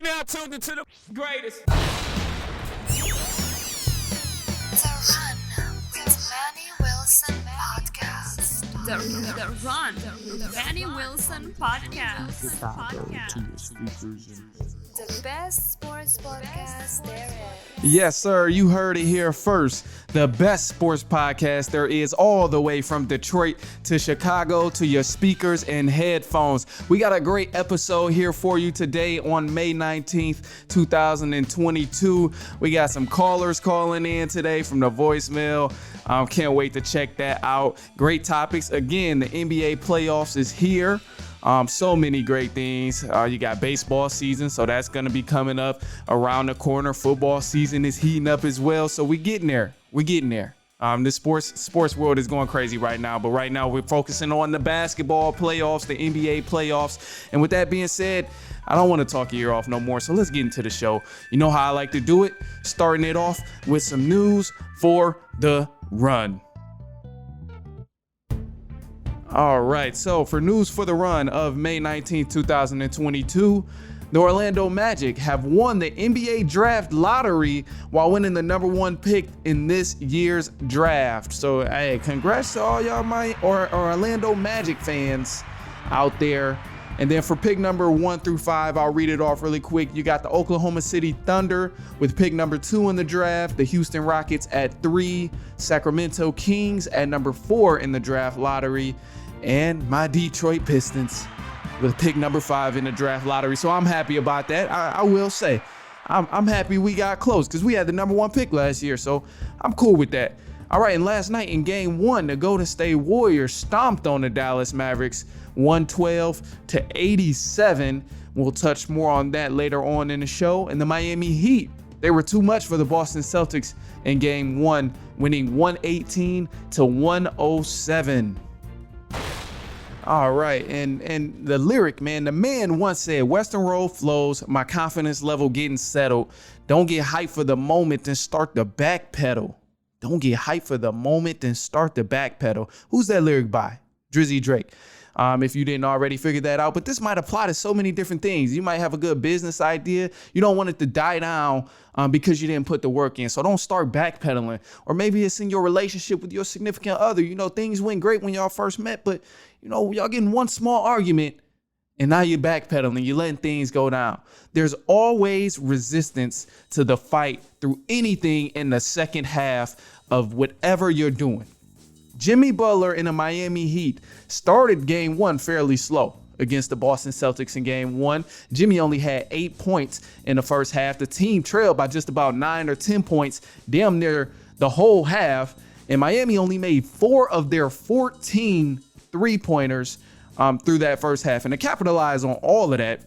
Now tuned into the greatest. The Run with Manny Wilson podcast. The Run, the Manny Wilson podcast. The best sports podcast there is. Yes, sir. You heard it here first. The best sports podcast there is, all the way from Detroit to Chicago to your speakers and headphones. We got a great episode here for you today on May 19th, 2022. We got some callers calling in today from the voicemail. Can't wait to check that out. Great topics. Again, the NBA playoffs is here. So many great things. You got baseball season, so that's going to be coming up around the corner. Football season is heating up as well, so we're getting there. The sports world is going crazy right now, but right now we're focusing on the basketball playoffs, the NBA playoffs. And with that being said, I don't want to talk your ear off no more, so let's get into the show. You know how I like to do it, starting it off with some news for the run. All right, so for news for the run of May 19th, 2022, the Orlando Magic have won the NBA draft lottery while winning the number one pick in this year's draft. So, hey, congrats to all y'all my Orlando Magic fans out there. And then for pick number 1 through 5, I'll read it off really quick. You got the Oklahoma City Thunder with pick number 2 in the draft, the Houston Rockets at 3, Sacramento Kings at number 4 in the draft lottery, and my Detroit Pistons with pick number 5 in the draft lottery. So I'm happy about that. I will say I'm happy we got close because we had the number 1 pick last year. So I'm cool with that. All right, and last night in game 1, the Golden State Warriors stomped on the Dallas Mavericks 112-87. We'll touch more on that later on in the show. And the Miami Heat, they were too much for the Boston Celtics in game 1, winning 118-107. All right, and the lyric, man, the man once said, Western Road flows, my confidence level getting settled. Don't get hyped for the moment, then start the back pedal. Don't get hyped for the moment, then start the back pedal. Who's that lyric by? Drizzy Drake. If you didn't already figure that out, but this might apply to so many different things. You might have a good business idea. You don't want it to die down because you didn't put the work in. So don't start backpedaling. Or maybe it's in your relationship with your significant other. You know, things went great when y'all first met, but you know, y'all getting one small argument and now you're backpedaling. You're letting things go down. There's always resistance to the fight through anything in the second half of whatever you're doing. Jimmy Butler in the Miami Heat started game 1 fairly slow against the Boston Celtics in game 1. Jimmy only had 8 points in the first half. The team trailed by just about 9 or 10 points, damn near the whole half. And Miami only made 4 of their 14 three-pointers through that first half. And to capitalize on all of that,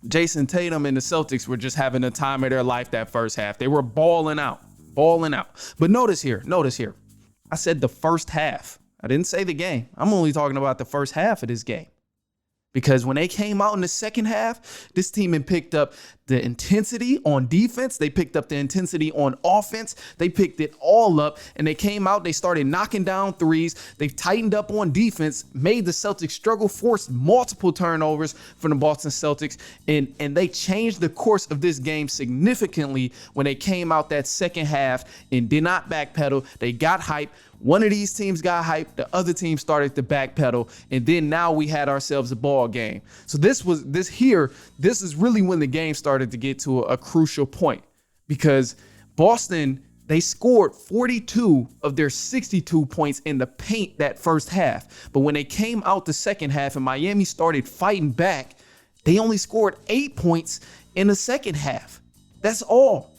Jason Tatum and the Celtics were just having the time of their life that first half. They were balling out. But notice here. I said the first half. I didn't say the game. I'm only talking about the first half of this game. Because when they came out in the second half, this team had picked up the intensity on defense. They picked up the intensity on offense. They picked it all up, and they came out. They started knocking down threes. They tightened up on defense, made the Celtics struggle, forced multiple turnovers from the Boston Celtics, and they changed the course of this game significantly when they came out that second half and did not backpedal. They got hype. One of these teams got hyped, the other team started to backpedal, and then now we had ourselves a ball game. So this is really when the game started to get to a crucial point, because Boston, they scored 42 of their 62 points in the paint that first half. But when they came out the second half and Miami started fighting back, they only scored 8 points in the second half. That's all.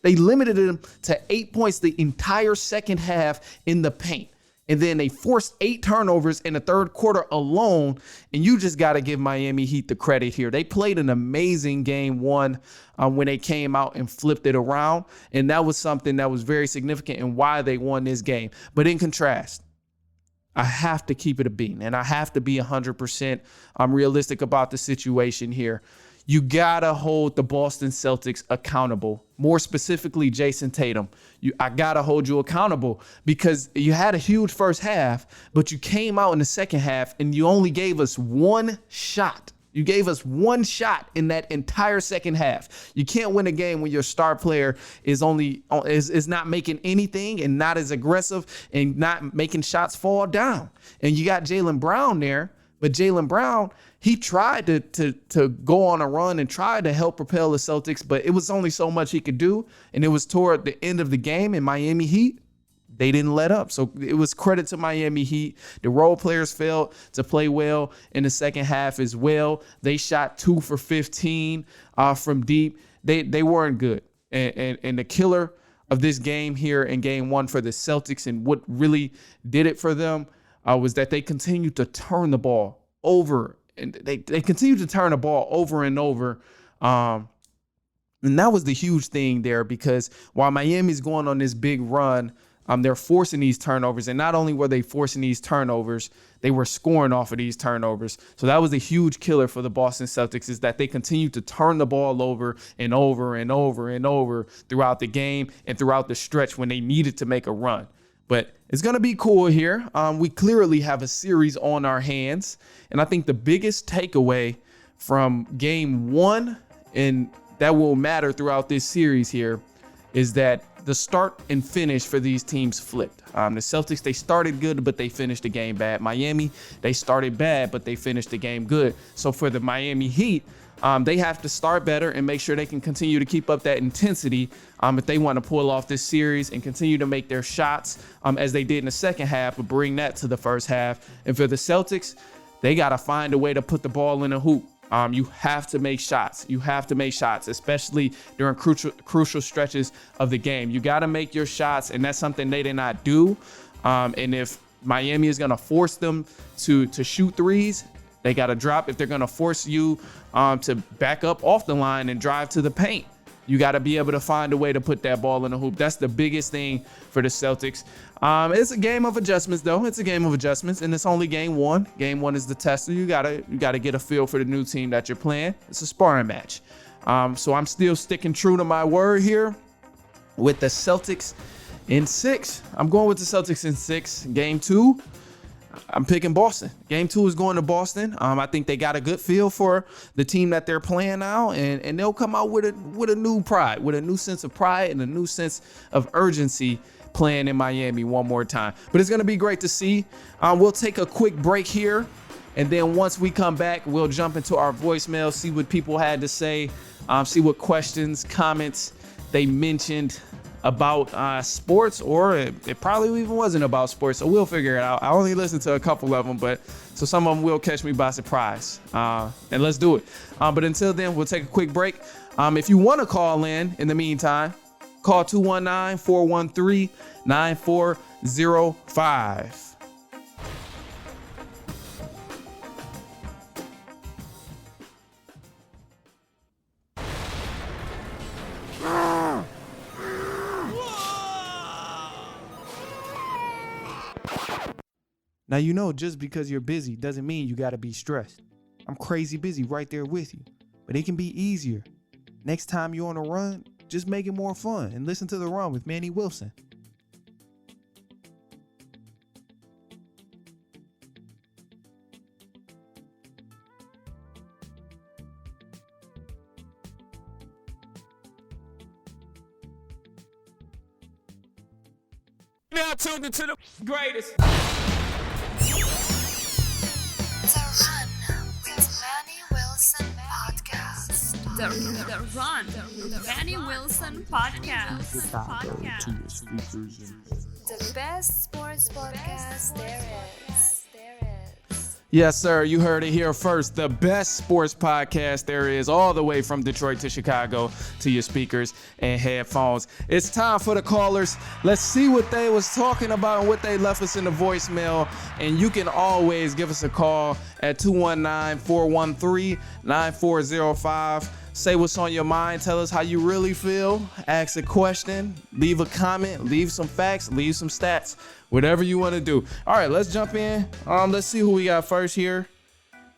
They limited them to 8 points the entire second half in the paint. And then they forced 8 turnovers in the third quarter alone. And you just got to give Miami Heat the credit here. They played an amazing game 1 when they came out and flipped it around. And that was something that was very significant in why they won this game. But in contrast, I have to keep it a beat, and I have to be 100% realistic about the situation here. You gotta hold the Boston Celtics accountable. More specifically, Jason Tatum. I gotta hold you accountable because you had a huge first half, but you came out in the second half and you only gave us one shot You gave us one shot in that entire second half. You can't win a game when your star player is not making anything and not as aggressive and not making shots fall down. And you got Jaylen Brown there, but Jaylen Brown, he tried to go on a run and tried to help propel the Celtics, but it was only so much he could do. And it was toward the end of the game in Miami Heat. They didn't let up. So it was credit to Miami Heat. The role players failed to play well in the second half as well. They shot 2 for 15 from deep. They weren't good. And the killer of this game here in game one for the Celtics and what really did it for them was that they continued to turn the ball over. And they continued to turn the ball over and over. And that was the huge thing there, because while Miami's going on this big run, they're forcing these turnovers. And not only were they forcing these turnovers, they were scoring off of these turnovers. So that was the huge killer for the Boston Celtics, is that they continued to turn the ball over and over and over and over throughout the game and throughout the stretch when they needed to make a run. But it's going to be cool here. We clearly have a series on our hands. And I think the biggest takeaway from game one, and that will matter throughout this series here, is that the start and finish for these teams flipped. The Celtics, they started good, but they finished the game bad. Miami, they started bad, but they finished the game good. So for the Miami Heat, they have to start better and make sure they can continue to keep up that intensity if they want to pull off this series and continue to make their shots as they did in the second half, but bring that to the first half. And for the Celtics, they got to find a way to put the ball in a hoop. You have to make shots. You have to make shots, especially during crucial stretches of the game. You got to make your shots, and that's something they did not do. And if Miami is going to force them to shoot threes, they got to drop. If they're going to force you to back up off the line and drive to the paint, you got to be able to find a way to put that ball in the hoop. That's the biggest thing for the Celtics. It's a game of adjustments, though. It's a game of adjustments, and it's only game one. Game one is the tester. You gotta get a feel for the new team that you're playing. It's a sparring match. So I'm still sticking true to my word here with the Celtics in 6. I'm going with the Celtics in 6. Game 2, I'm picking Boston. Game 2 is going to Boston. I think they got a good feel for the team that they're playing now, and they'll come out with a new pride, with a new sense of pride and a new sense of urgency playing in Miami one more time. But it's going to be great to see. We'll take a quick break here, and then once we come back, we'll jump into our voicemail, see what people had to say, see what questions, comments they mentioned about sports, or it probably even wasn't about sports, so we'll figure it out. I only listened to a couple of them, but so some of them will catch me by surprise, and let's do it. But until then, we'll take a quick break. If you want to call in the meantime, call 219-413-9405. Now, you know, just because you're busy doesn't mean you got to be stressed. I'm crazy busy right there with you, but it can be easier. Next time you're on a run, just make it more fun and listen to The Run with Manny Wilson. Now tuned into the greatest. The Run with Manny Wilson podcast. The Run, the Manny Wilson podcast. The best sports podcast there is. Yes, sir. You heard it here first. The best sports podcast there is, all the way from Detroit to Chicago to your speakers and headphones. It's time for the callers. Let's see what they was talking about and what they left us in the voicemail. And you can always give us a call at 219-413-9405. Say what's on your mind. Tell us how you really feel. Ask a question. Leave a comment. Leave some facts. Leave some stats. Whatever you want to do. All right, let's jump in. Let's see who we got first here.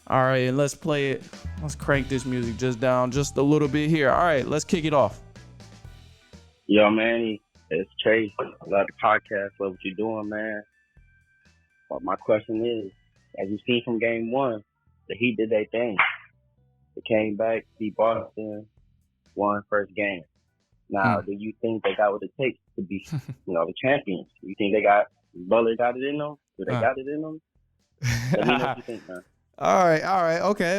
All right, and let's play it. Let's crank this music just down just a little bit here. All right, let's kick it off. Yo, Manny, it's Chase. I love the podcast. Love what you're doing, man. But my question is, as you see from game one, the Heat did their thing. They came back, beat Boston, won first game. Now, do you think they got what it takes to be, the champions? Do you think Butler got it in them? Do they got it in them? Let me know what you think, man. All right, okay.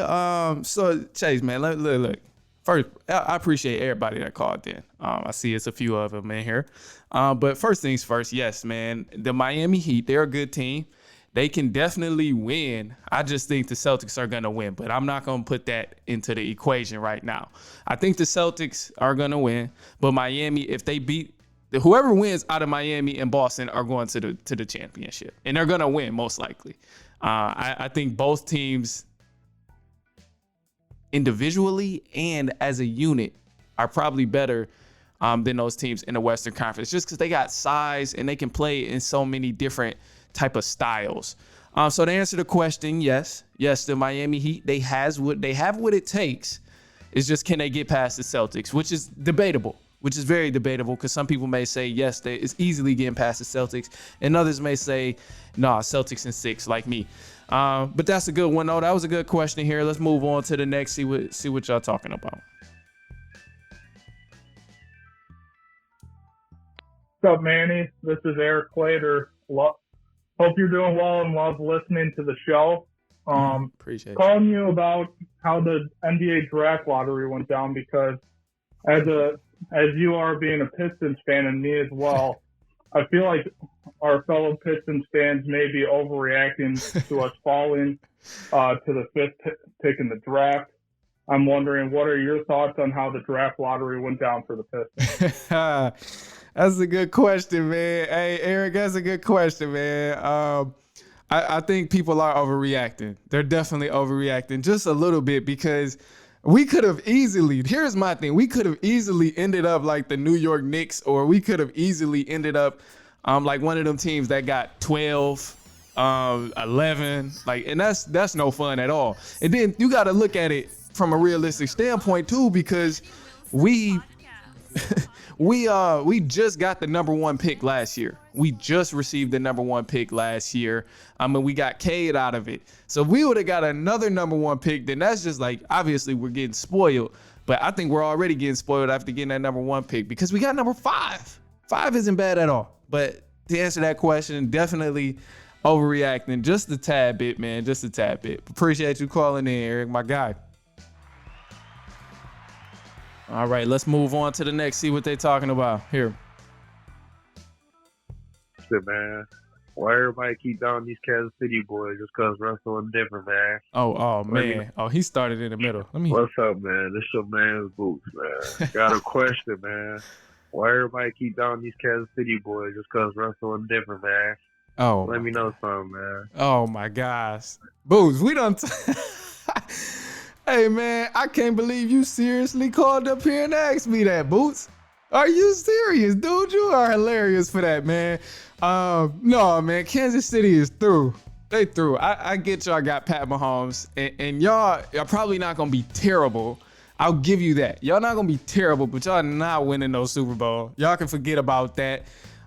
So Chase, man, look. First, I appreciate everybody that called in. I see it's a few of them in here. But first things first, yes, man, the Miami Heat, they're a good team. They can definitely win. I just think the Celtics are going to win, but I'm not going to put that into the equation right now. I think the Celtics are going to win, but Miami, if they beat whoever wins out of Miami and Boston are going to the championship, and they're going to win most likely. I think both teams individually and as a unit are probably better than those teams in the Western Conference, just because they got size and they can play in so many different type of styles. So to answer the question, yes, the Miami Heat, they have what it takes. It's just, can they get past the Celtics, which is debatable, which is very debatable, because some people may say, yes, it's easily getting past the Celtics, and others may say, nah, Celtics in 6, like me. But that's a good one, though. That was a good question here. Let's move on to the next, see what y'all talking about. What's up, Manny? This is Eric Clater. Hope you're doing well and love listening to the show. Appreciate it. Calling you about how the NBA draft lottery went down, because as you are being a Pistons fan and me as well, I feel like our fellow Pistons fans may be overreacting to us falling to the 5th pick in the draft. I'm wondering, what are your thoughts on how the draft lottery went down for the Pistons? That's a good question, man. Hey, Eric, that's a good question, man. I think people are overreacting. They're definitely overreacting just a little bit, because we could have easily, here's my thing, we could have easily ended up like the New York Knicks, or we could have easily ended up like one of them teams that got 12, 11, and that's no fun at all. And then you got to look at it from a realistic standpoint too, because we just got the number 1 pick last year. We just received the number 1 pick last year. We got Cade out of it. So if we would have got another number 1 pick, then that's just like, obviously we're getting spoiled. But I think we're already getting spoiled after getting that number 1 pick, because we got number 5. 5 isn't bad at all. But to answer that question, definitely overreacting just a tad bit, man. Just a tad bit. Appreciate you calling in, Eric, my guy. All right, let's move on to the next. See what they're talking about here. Shit, man. Why everybody keep down these Kansas City boys just because Russell is different, man? Oh man. Oh, he started in the middle. What's up, man? This your man's Boots, man. Got a question, man. Why everybody keep down these Kansas City boys just because Russell is different, man? Oh, let me know something, man. Oh my gosh, Boots, we done. Hey, man, I can't believe you seriously called up here and asked me that, Boots. Are you serious, dude? You are hilarious for that, man. No, man, Kansas City is through. They through. I get y'all got Pat Mahomes, and y'all are probably not going to be terrible. I'll give you that. Y'all not going to be terrible, but y'all not winning no Super Bowl. Y'all can forget about that.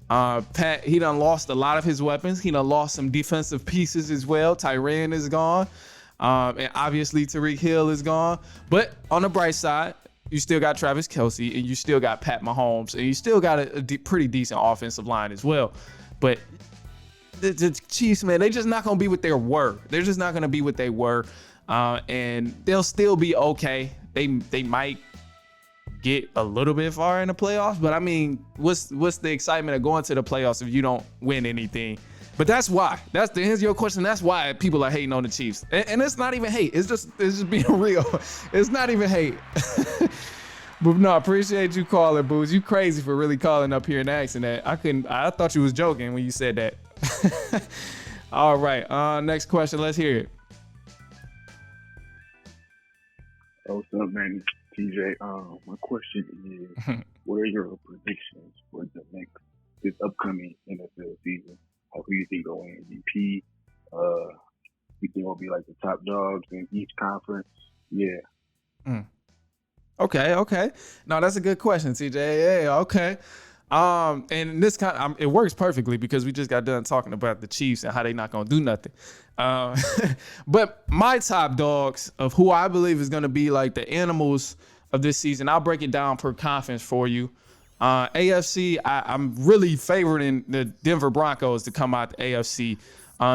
Pat, he done lost a lot of his weapons. He done lost some defensive pieces as well. Tyrann is gone. And obviously Tyreek Hill is gone. But on the bright side, you still got Travis Kelce, and you still got Pat Mahomes, and you still got a pretty decent offensive line as well. But the Chiefs, man, they just not going to be what they were. They're just not going to be what they were. And they'll still be okay. They might get a little bit far in the playoffs, but I mean, what's the excitement of going to the playoffs if you don't win anything? But that's why. That's to answer your question. That's why people are hating on the Chiefs, and it's not even hate. It's just being real. It's not even hate. But no, I appreciate you calling, Booze. You crazy for really calling up here and asking that. I thought you was joking when you said that. All right. Next question. Let's hear it. What's up, man? TJ. My question is, what are your predictions for this upcoming NFL season? Who you think will win MVP? You think will be like the top dogs in each conference? Yeah. Okay. No, that's a good question, TJ. Yeah, okay. And this it works perfectly because we just got done talking about the Chiefs and how they not gonna do nothing. But my top dogs of who I believe is gonna be like the animals of this season, I'll break it down per conference for you. AFC, I'm really favoring the Denver Broncos to come out the AFC.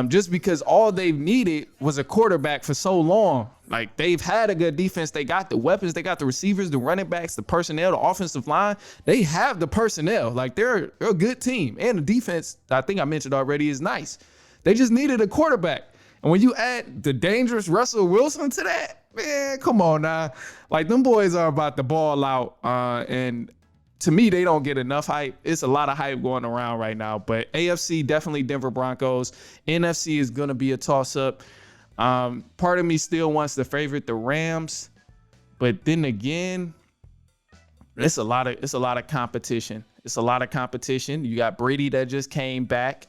Just because all they've needed was a quarterback for so long. Like, they've had a good defense. They got the weapons. They got the receivers, the running backs, the personnel, the offensive line. They have the personnel. Like, they're a good team. And the defense, I think I mentioned already, is nice. They just needed a quarterback. And when you add the dangerous Russell Wilson to that, man, come on now. Like, them boys are about to ball out. And to me, they don't get enough hype. It's a lot of hype going around right now. But AFC, definitely Denver Broncos. NFC is going to be a toss-up. Part of me still wants to favorite the Rams. But then again, it's a lot of competition. It's a lot of competition. You got Brady that just came back.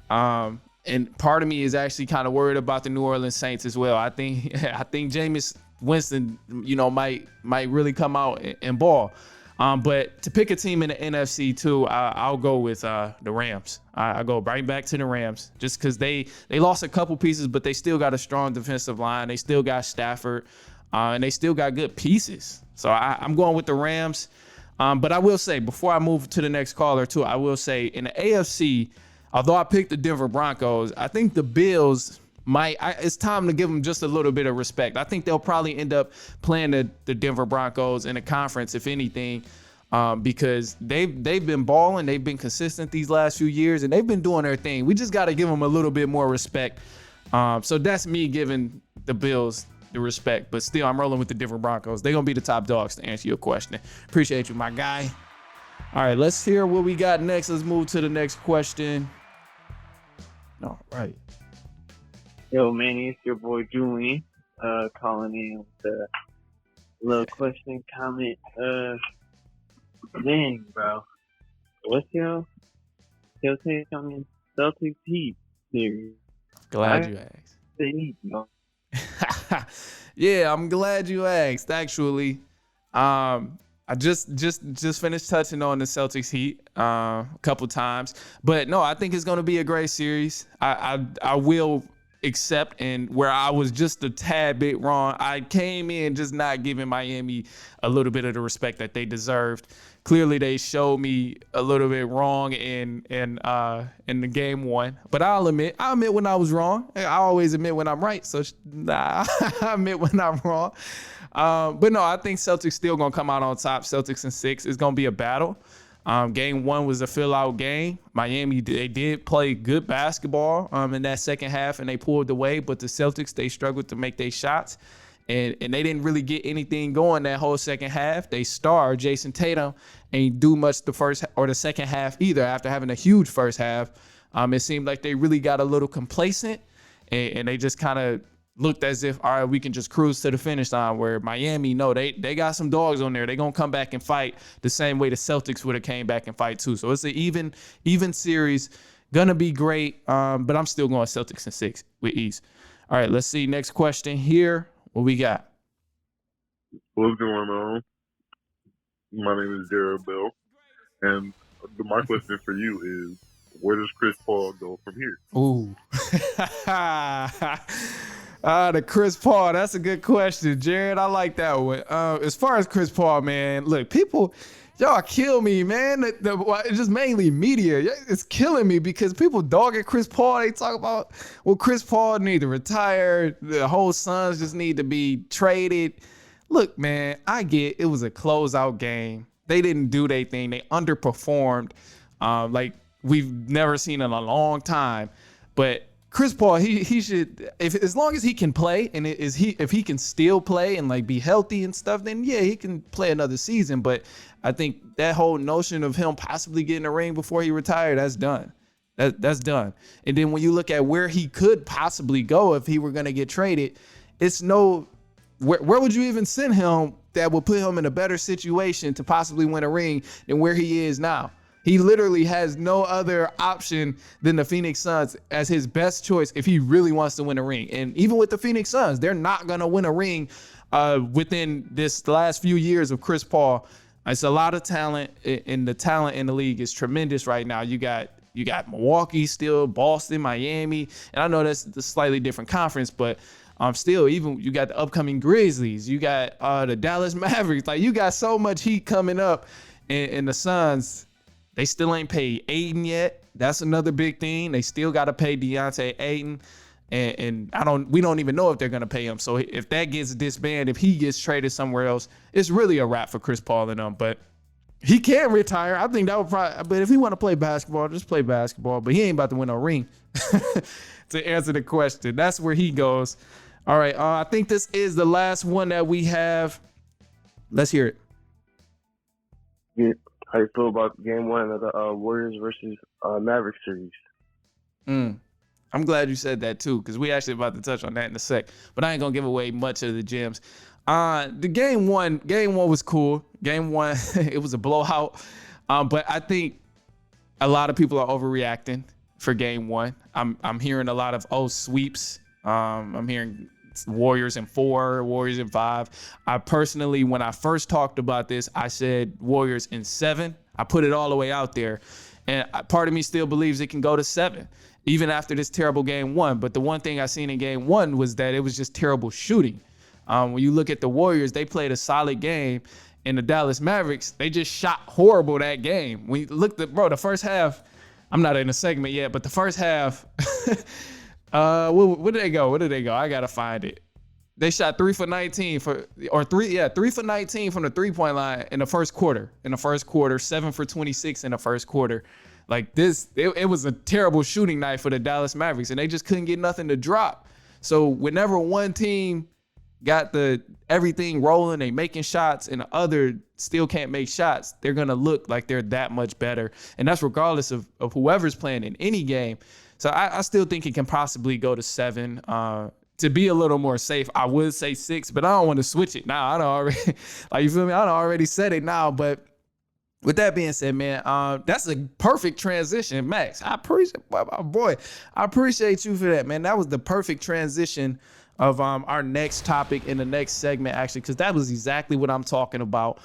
And part of me is actually kind of worried about the New Orleans Saints as well. I think Jameis Winston, might really come out and ball. But to pick a team in the NFC too, I'll go with the Rams. I go right back to the Rams just because they lost a couple pieces, but they still got a strong defensive line. They still got Stafford, and they still got good pieces. So I'm going with the Rams. But I will say, before I move to the next caller too, I will say in the AFC, although I picked the Denver Broncos, I think the Bills it's time to give them just a little bit of respect. I think they'll probably end up playing the Denver Broncos in a conference, if anything, because they've been balling. They've been consistent these last few years, and they've been doing their thing. We just got to give them a little bit more respect. So that's me giving the Bills the respect. But still, I'm rolling with the Denver Broncos. They're going to be the top dogs to answer your question. Appreciate you, my guy. All right, let's hear what we got next. Let's move to the next question. All right. Yo, Manny, it's your boy Julian, calling in with a little question, comment. Then, bro, what's your take on the Celtics Heat series? Glad you asked. They need you. Yeah, I'm glad you asked. Actually, I just finished touching on the Celtics Heat a couple times, but no, I think it's going to be a great series. I will accept, and where I was just a tad bit wrong, I came in just not giving Miami a little bit of the respect that they deserved. Clearly, they showed me a little bit wrong in the game one, but I'll admit when I was wrong. I always admit when I'm right, so I admit when I'm wrong. But no, I think Celtics still gonna come out on top. Celtics in 6. It's gonna be a battle. Game one was a fill-out game. Miami, they did play good basketball in that second half, and they pulled away. But the Celtics, they struggled to make their shots, and they didn't really get anything going that whole second half. They star Jason Tatum ain't do much the first or the second half either. After having a huge first half, it seemed like they really got a little complacent, and they just kind of looked as if, all right, we can just cruise to the finish line, where Miami, no, they got some dogs on there. They're going to come back and fight the same way the Celtics would have came back and fight too. So it's an even series. Going to be great, but I'm still going Celtics in 6 with ease. All right, let's see. Next question here. What we got? What's going on? My name is Jared Bell, and my question for you is, where does Chris Paul go from here? Ooh. The Chris Paul, that's a good question, Jared. I like that one. As far as Chris Paul, man, look, y'all kill me, man. It's just mainly media. It's killing me because people dog at Chris Paul. They talk about, well, Chris Paul need to retire. The whole Suns just need to be traded. Look, man, I get it was a closeout game. They didn't do their thing. They underperformed like we've never seen in a long time. But Chris Paul, he should, as long as he can play, and if he can still play and like be healthy and stuff, then yeah, he can play another season. But I think that whole notion of him possibly getting a ring before he retired, that's done. That's done. And then when you look at where he could possibly go if he were going to get traded, it's where would you even send him that would put him in a better situation to possibly win a ring than where he is now? He literally has no other option than the Phoenix Suns as his best choice if he really wants to win a ring. And even with the Phoenix Suns, they're not going to win a ring within this last few years of Chris Paul. It's a lot of talent, and the talent in the league is tremendous right now. You got Milwaukee still, Boston, Miami, and I know that's a slightly different conference, but still, even you got the upcoming Grizzlies, you got the Dallas Mavericks. Like, you got so much heat coming up, and the Suns, they still ain't paid Ayton yet. That's another big thing. They still got to pay DeAndre Ayton. And we don't even know if they're gonna pay him. So if that gets disbanded, if he gets traded somewhere else, it's really a wrap for Chris Paul and them. But he can retire. I think that would probably. But if he want to play basketball, just play basketball. But he ain't about to win a ring. To answer the question, that's where he goes. All right. I think this is the last one that we have. Let's hear it. Yeah. How you feel about Game 1 of the Warriors versus Mavericks series? I'm glad you said that too, because we actually about to touch on that in a sec. But I ain't gonna give away much of the gems. The game one was cool. Game 1, it was a blowout. But I think a lot of people are overreacting for Game 1. I'm hearing a lot of sweeps. I'm hearing Warriors in 4, Warriors in 5. I personally, when I first talked about this, I said Warriors in 7. I put it all the way out there, and part of me still believes it can go to 7. Even after this terrible Game 1. But the one thing I seen in Game 1 was that it was just terrible shooting. When you look at the Warriors, they played a solid game. And the Dallas Mavericks, they just shot horrible that game. When you look at, the first half, I'm not in a segment yet, but the first half, where did they go? I got to find it. They shot 3 for 19 3 for 19 from the 3-point line in the first quarter. 7 for 26 in the first quarter. Like this, it was a terrible shooting night for the Dallas Mavericks, and they just couldn't get nothing to drop. So whenever one team got everything rolling, they making shots, and the other still can't make shots, they're gonna look like they're that much better. And that's regardless of whoever's playing in any game. So I still think it can possibly go to 7. To be a little more safe, I would say 6, but I don't want to switch it now. I don't already, like, you feel me? I don't already said it now, but. With that being said, man, that's a perfect transition, Max. I appreciate you for that, man. That was the perfect transition of our next topic in the next segment, actually, because that was exactly what I'm talking about.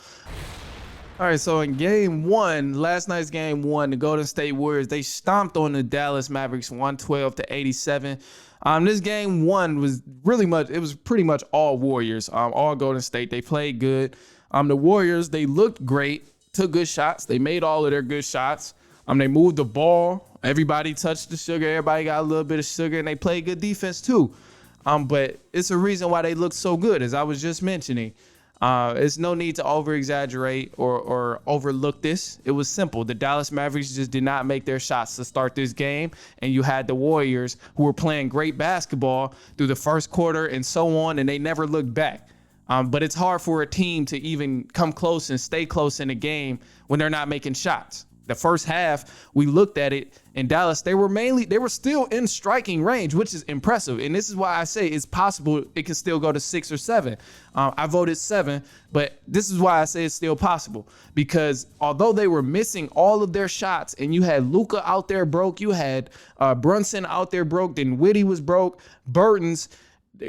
All right, so in Game 1, last night's Game 1, the Golden State Warriors, they stomped on the Dallas Mavericks 112-87. This Game 1 was pretty much all Warriors, all Golden State. They played good. The Warriors, they looked great. Took good shots. They made all of their good shots. They moved the ball. Everybody touched the sugar. Everybody got a little bit of sugar, and they played good defense too. But it's a reason why they look so good, as I was just mentioning. It's no need to over-exaggerate or overlook this. It was simple. The Dallas Mavericks just did not make their shots to start this game, and you had the Warriors who were playing great basketball through the first quarter and so on, and they never looked back. But it's hard for a team to even come close and stay close in a game when they're not making shots. The first half, we looked at it in Dallas. They were still in striking range, which is impressive. And this is why I say it's possible it can still go to 6 or 7. I voted 7, but this is why I say it's still possible. Because although they were missing all of their shots, and you had Luka out there broke, you had Brunson out there broke, then Whitty was broke, Burton's.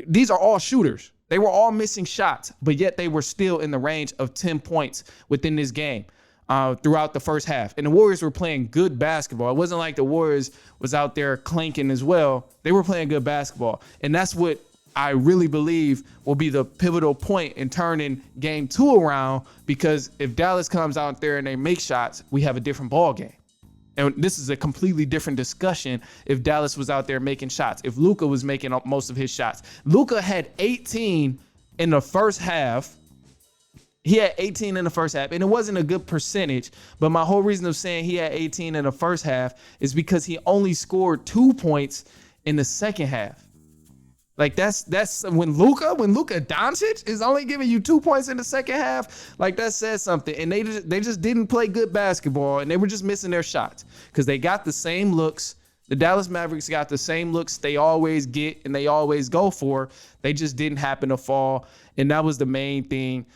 These are all shooters. They were all missing shots, but yet they were still in the range of 10 points within this game throughout the first half. And the Warriors were playing good basketball. It wasn't like the Warriors was out there clanking as well. They were playing good basketball. And that's what I really believe will be the pivotal point in turning Game 2 around, because if Dallas comes out there and they make shots, we have a different ball game. And this is a completely different discussion if Dallas was out there making shots, if Luka was making most of his shots. Luka had 18 in the first half. He had 18 in the first half, and it wasn't a good percentage. But my whole reason of saying he had 18 in the first half is because he only scored 2 points in the second half. Like that's when Luka Doncic is only giving you 2 points in the second half, like that says something. And they just didn't play good basketball, and they were just missing their shots because they got the same looks. The Dallas Mavericks got the same looks they always get and they always go for. They just didn't happen to fall, and that was the main thing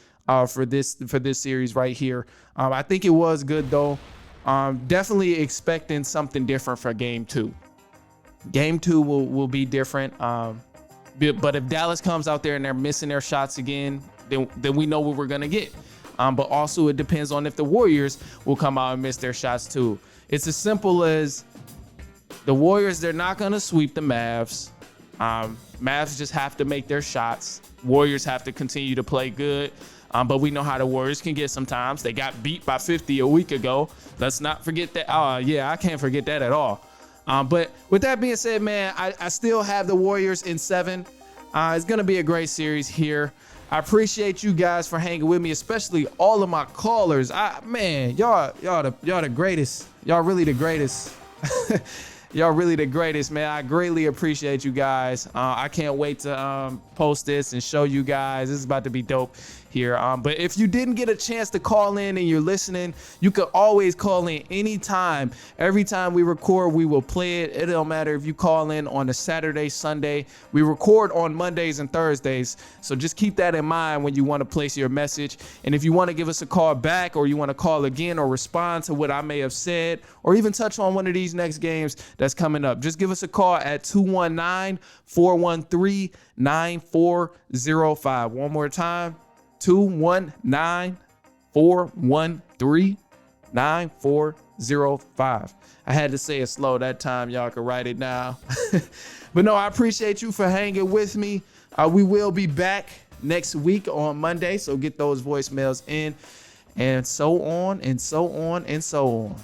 for this series right here. I think it was good though. Definitely expecting something different for Game 2. Game 2 will be different. But if Dallas comes out there and they're missing their shots again, then we know what we're going to get. But also it depends on if the Warriors will come out and miss their shots too. It's as simple as the Warriors, they're not going to sweep the Mavs. Mavs just have to make their shots. Warriors have to continue to play good. But we know how the Warriors can get sometimes. They got beat by 50 a week ago. Let's not forget that. Yeah, I can't forget that at all. But with that being said, man, I still have the Warriors in 7. It's going to be a great series here. I appreciate you guys for hanging with me, especially all of my callers. Man, y'all the greatest. Y'all really the greatest. Y'all really the greatest, man. I greatly appreciate you guys. I can't wait to post this and show you guys. This is about to be dope here. But if you didn't get a chance to call in and you're listening, you could always call in anytime. Every time we record, we will play it. It don't matter if you call in on a Saturday, Sunday. We record on Mondays and Thursdays. So just keep that in mind when you want to place your message. And if you want to give us a call back, or you want to call again or respond to what I may have said, or even touch on one of these next games that's coming up, just give us a call at 219-413-9405. One more time. 219-413-9405. I had to say it slow that time. Y'all can write it down. But no, I appreciate you for hanging with me. We will be back next week on Monday, so get those voicemails in, and so on and so on and so on.